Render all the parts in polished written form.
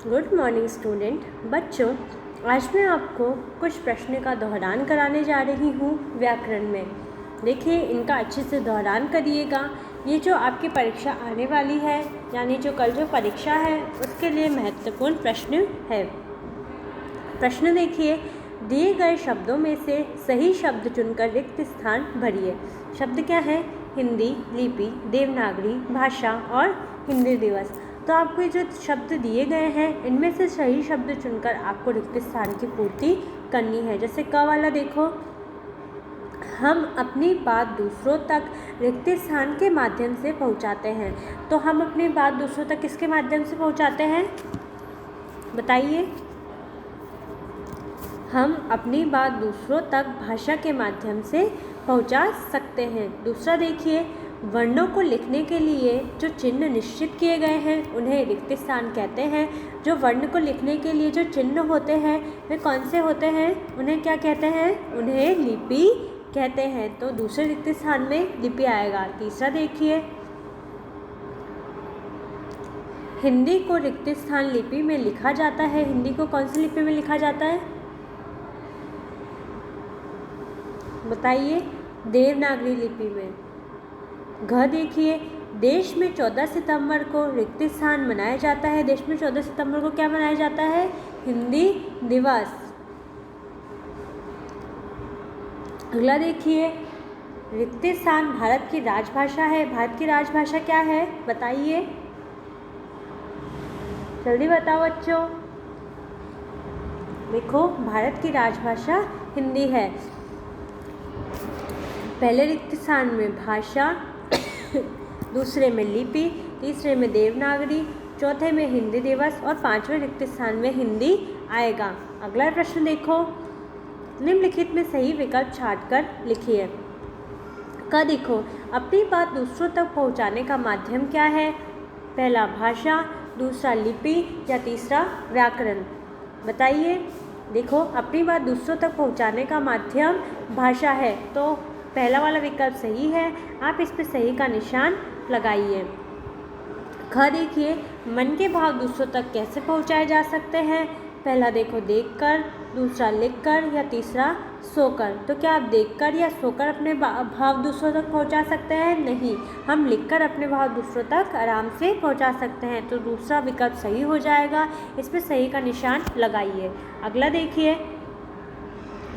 Good morning student. बच्चों, आज मैं आपको कुछ प्रश्न का दोहरान कराने जा रही हूँ व्याकरण में। देखिए, इनका अच्छे से दोहरान करिएगा। ये जो आपकी परीक्षा आने वाली है, यानी जो कल जो परीक्षा है, उसके लिए महत्वपूर्ण प्रश्न है। प्रश्न देखिए, दिए गए शब्दों में से सही शब्द चुनकर रिक्त स्थान भरिए। शब्द क्या है? हिंदी, लिपि, देवनागरी भाषा और हिंदी दिवस। तो आपको ये जो शब्द दिए गए हैं, इनमें से सही शब्द चुनकर आपको रिक्त स्थान की पूर्ति करनी है। जैसे क वाला देखो, हम अपनी बात दूसरों तक रिक्त स्थान के माध्यम से पहुंचाते हैं। तो हम अपनी बात दूसरों तक किसके माध्यम से पहुंचाते हैं? बताइए। हम अपनी बात दूसरों तक भाषा के माध्यम से पहुंचा सकते हैं। दूसरा देखिए, वर्णों को लिखने के लिए जो चिन्ह निश्चित किए गए हैं, उन्हें रिक्त स्थान कहते हैं। जो वर्ण को लिखने के लिए जो चिन्ह होते हैं, वे कौन से होते हैं? उन्हें क्या कहते हैं? उन्हें लिपि कहते हैं। तो दूसरे रिक्त स्थान में लिपि आएगा। तीसरा देखिए, हिंदी को रिक्त स्थान लिपि में लिखा जाता है। हिंदी को कौन सी लिपि में लिखा जाता है? बताइए। देवनागरी लिपि में। घ देखिए, देश में 14 सितंबर को रिक्त स्थान मनाया जाता है। देश में 14 सितंबर को क्या मनाया जाता है? हिंदी दिवस। अगला देखिए, रिक्त स्थान भारत की राजभाषा है। भारत की राजभाषा क्या है? बताइए, जल्दी बताओ बच्चों। देखो, भारत की राजभाषा हिंदी है। पहले रिक्त स्थान में भाषा, दूसरे में लिपि, तीसरे में देवनागरी, चौथे में हिंदी दिवस और पांचवें रिक्त स्थान में हिंदी आएगा। अगला प्रश्न देखो, निम्नलिखित में सही विकल्प छांटकर लिखिए। क देखो, अपनी बात दूसरों तक पहुंचाने का माध्यम क्या है? पहला भाषा, दूसरा लिपि या तीसरा व्याकरण। बताइए। देखो, अपनी बात दूसरों तक पहुंचाने का माध्यम भाषा है, तो पहला वाला विकल्प सही है। आप इस पर सही का निशान लगाइए। ख देखिए, मन के भाव दूसरों तक कैसे पहुंचाए जा सकते हैं? पहला देखो देखकर, दूसरा लिखकर या तीसरा सोकर। तो क्या आप देखकर या सोकर अपने भाव दूसरों तक पहुंचा सकते हैं? नहीं, हम लिखकर अपने भाव दूसरों तक आराम से पहुंचा सकते हैं। तो दूसरा विकल्प सही हो जाएगा। इस पर सही का निशान लगाइए। अगला देखिए,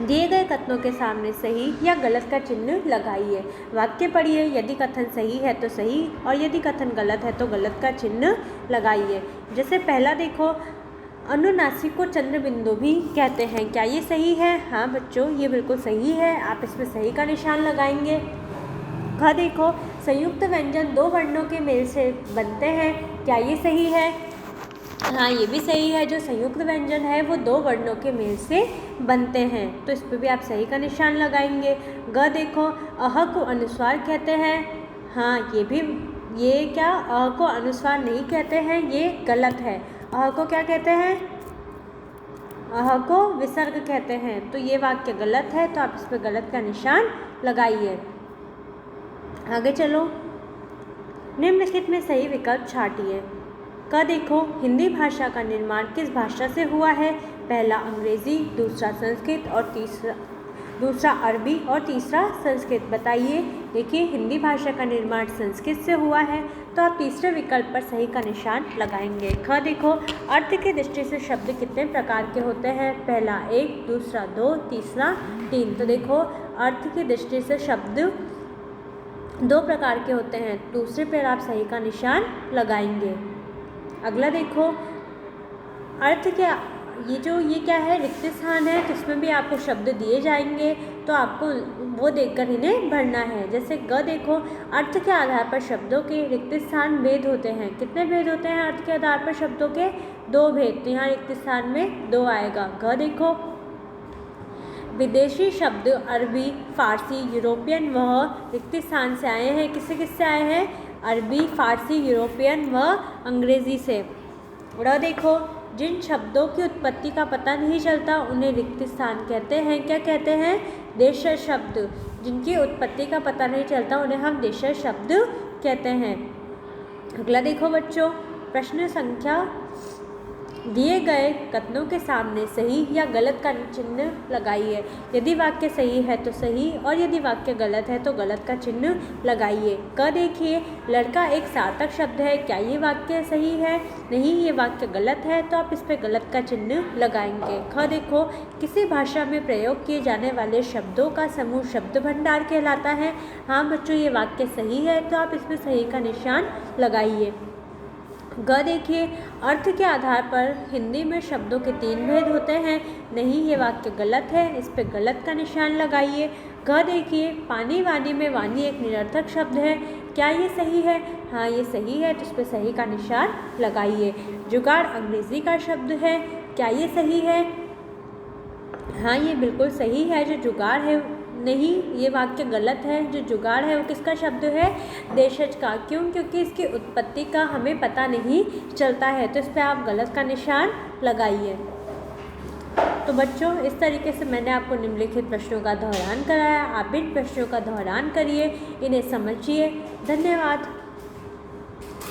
दिए गए कथनों के सामने सही या गलत का चिन्ह लगाइए। वाक्य पढ़िए, यदि कथन सही है तो सही और यदि कथन गलत है तो गलत का चिन्ह लगाइए। जैसे पहला देखो, अनुनासिक को चंद्र बिंदु भी कहते हैं। क्या ये सही है? हाँ बच्चों, ये बिल्कुल सही है। आप इसमें सही का निशान लगाएंगे। ख देखो, संयुक्त व्यंजन दो वर्णों के मेल से बनते हैं। क्या ये सही है? हाँ, ये भी सही है। जो संयुक्त व्यंजन है वो दो वर्णों के मेल से बनते हैं। तो इस पर भी आप सही का निशान लगाएंगे। ग देखो, अह को अनुस्वार कहते हैं। हाँ, ये क्या अह को अनुस्वार नहीं कहते हैं, ये गलत है। अह को क्या कहते हैं? अह को विसर्ग कहते हैं। तो ये वाक्य गलत है, तो आप इस पर गलत का निशान लगाइए। आगे चलो, निम्नलिखित में सही विकल्प छांटिए। क देखो, हिंदी भाषा का निर्माण किस भाषा से हुआ है? पहला अंग्रेजी, दूसरा संस्कृत और दूसरा अरबी और तीसरा संस्कृत। बताइए। देखिए, हिंदी भाषा का निर्माण संस्कृत से हुआ है, तो आप तीसरे विकल्प पर सही का निशान लगाएंगे। ख देखो, अर्थ की दृष्टि से शब्द कितने प्रकार के होते हैं? पहला 1, दूसरा 2, तीसरा 3। तो देखो, अर्थ की दृष्टि से शब्द 2 प्रकार के होते हैं। दूसरे पर आप सही का निशान लगाएंगे। अगला देखो, अर्थ क्या, ये क्या है? रिक्त स्थान है, तो इसमें भी आपको शब्द दिए जाएंगे, तो आपको वो देखकर इन्हें भरना है। जैसे ग देखो, अर्थ के आधार पर शब्दों के रिक्त स्थान भेद होते हैं। कितने भेद होते हैं अर्थ के आधार पर शब्दों के? 2 भेद। तो यहाँ रिक्त स्थान में 2 आएगा। घ देखो, विदेशी शब्द अरबी, फारसी, यूरोपियन वह रिक्त स्थान से आए हैं। किससे आए हैं? अरबी, फारसी, यूरोपियन व अंग्रेजी से। र देखो, जिन शब्दों की उत्पत्ति का पता नहीं चलता उन्हें रिक्त स्थान कहते हैं। क्या कहते हैं? देशज शब्द। जिनकी उत्पत्ति का पता नहीं चलता उन्हें हम देशज शब्द कहते हैं। अगला देखो बच्चों, प्रश्न संख्या दिए गए कथनों के सामने सही या गलत का चिन्ह लगाइए। यदि वाक्य सही है तो सही और यदि वाक्य गलत है तो गलत का चिन्ह लगाइए। क देखिए, लड़का एक सार्थक शब्द है। क्या ये वाक्य सही है? नहीं, ये वाक्य गलत है, तो आप इस पर गलत का चिन्ह लगाएंगे। ख देखो, किसी भाषा में प्रयोग किए जाने वाले शब्दों का समूह शब्द भंडार कहलाता है। हाँ बच्चों, ये वाक्य सही है, तो आप इसमें सही का निशान लगाइए। ग देखिए, अर्थ के आधार पर हिंदी में शब्दों के 3 भेद होते हैं। नहीं, ये वाक्य गलत है, इस पे गलत का निशान लगाइए। ग देखिए, पानी वानी में वानी एक निरर्थक शब्द है। क्या ये सही है? हाँ, ये सही है, तो इस पे सही का निशान लगाइए। जुगाड़ अंग्रेजी का शब्द है। क्या ये सही है? हाँ, ये बिल्कुल सही है। जो जुगाड़ है, नहीं, ये वाक्य गलत है। जो जुगाड़ है वो किसका शब्द है? देशज का। क्यों? क्योंकि इसकी उत्पत्ति का हमें पता नहीं चलता है, तो इस पर आप गलत का निशान लगाइए। तो बच्चों, इस तरीके से मैंने आपको निम्नलिखित प्रश्नों का दोहरान कराया। आप इन प्रश्नों का दोहरान करिए, इन्हें समझिए। धन्यवाद।